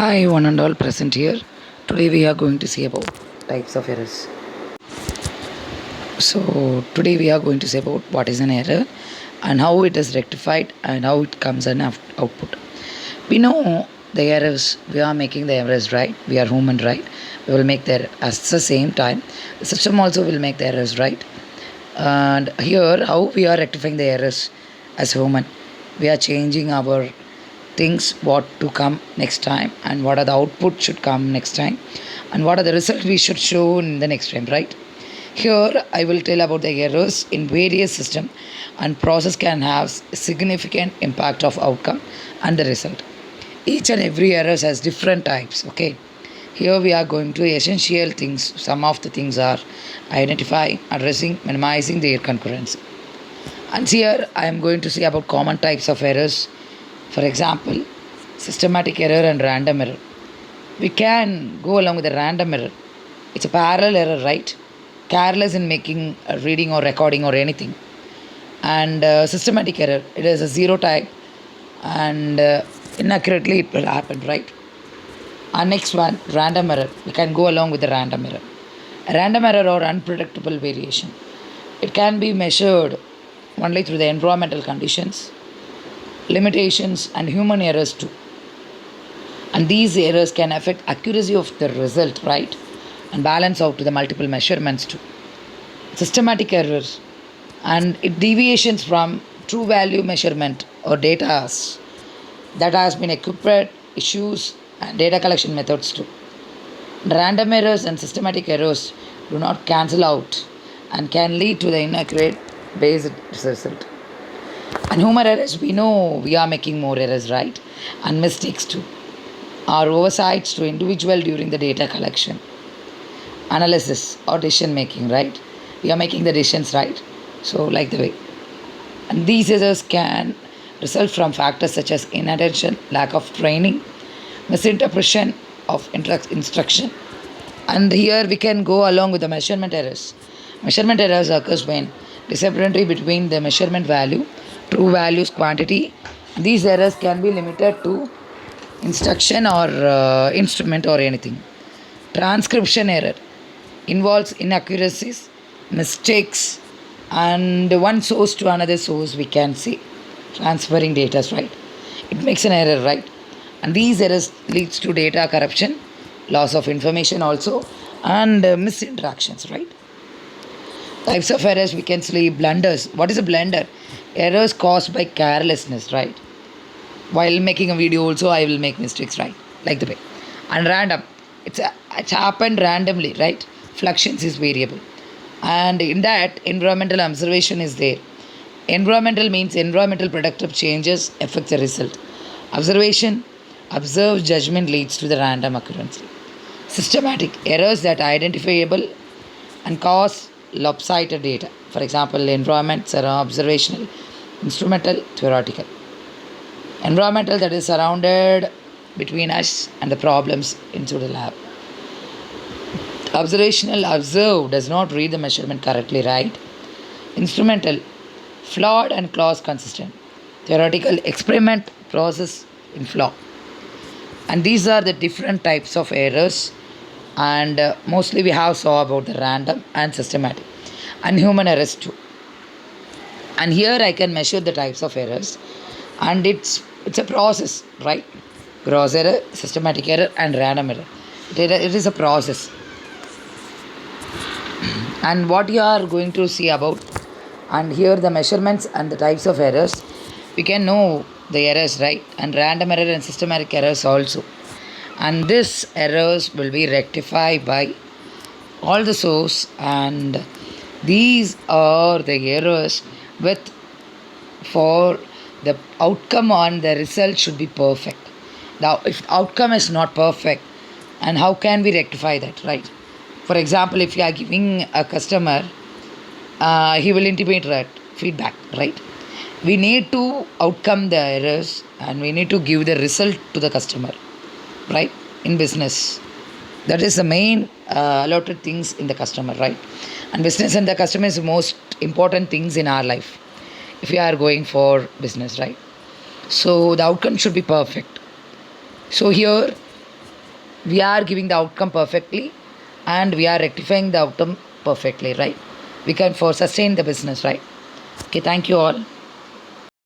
Hi, one and all present here. Today we are going to see about types of errors. So today we are going to say about what is an error and how it is rectified and how it comes an output. We know the errors. We are making the errors, right? We are human, right? We will make the error. At the same time, the system also will make the errors, right? And here, how we are rectifying the errors as human. We are changing our things, what to come next time, and what are the output should come next time, and what are the result we should show in the next time, right? Here I will tell about the errors in various system and process can have significant impact of outcome and the result. Each and every errors has different types. Okay, here we are going to essential things. Some of the things are identifying, addressing, minimizing their concurrence. And here I am going to say about common types of errors. For example, systematic error and random error. We can go along with the random error. It's a parallel error, right? Careless in making a reading or recording or anything. And systematic error, it is a zero type and inaccurately it will happen, right? And next one, random error. We can go along with the random error. A random error or unpredictable variation. It can be measured only through the environmental conditions, limitations, and human errors too. And these errors can affect accuracy of the result, right? And balance out to the multiple measurements too. Systematic errors and it deviations from true value measurement or data that has been equipped issues and data collection methods too. Random errors and systematic errors do not cancel out and can lead to the inaccurate based result. And human errors, we know we are making more errors, right? And mistakes too. Our oversights to individual during the data collection, analysis or decision making, right? We are making the decisions, right? So like the way. And these errors can result from factors such as inattention, lack of training, misinterpretation of instruction. And here we can go along with the measurement errors. Measurement errors occurs when discrepancy between the measurement value, true values, quantity. These errors can be limited to instruction or instrument or anything. Transcription error involves inaccuracies, mistakes, and one source to another source. We can see transferring data, right? It makes an error, right? And these errors leads to data corruption, loss of information also, and misinteractions, right? Types of errors we can see blunders. What is a blunder? Errors caused by carelessness, right? While making a video also I will make mistakes, right? Like the way. And random. It's happened randomly, right? Fluctuations is variable. And in that environmental observation is there. Environmental means environmental productive changes affect the result. Observation, observed judgment leads to the random occurrence. Systematic errors that are identifiable and cause lopsided data. For example, environments are observational, instrumental, theoretical. Environmental, that is surrounded between us and the problems into the lab. Observational, observed does not read the measurement correctly, right? Instrumental, flawed and clause consistent. Theoretical, experiment, process in flaw. And these are the different types of errors and mostly we have saw about the random and systematic and human errors too. And here I can measure the types of errors and it's a process, right? Gross error, systematic error, and random error. It is a process. And what you are going to see about, and here the measurements and the types of errors, we can know the errors, right? And random error and systematic errors also. And these errors will be rectified by all the source, and these are the errors with for the outcome on the result should be perfect. Now, if outcome is not perfect, and how can we rectify that, right? For example, if you are giving a customer, he will intimate that feedback, right? We need to outcome the errors and we need to give the result to the customer, right? In business, that is the main allotted things in the customer, right? And business and the customer is the most important things in our life if we are going for business, right? So the outcome should be perfect. So here we are giving the outcome perfectly and we are rectifying the outcome perfectly, right? We can for sustain the business, right? Okay, thank you all.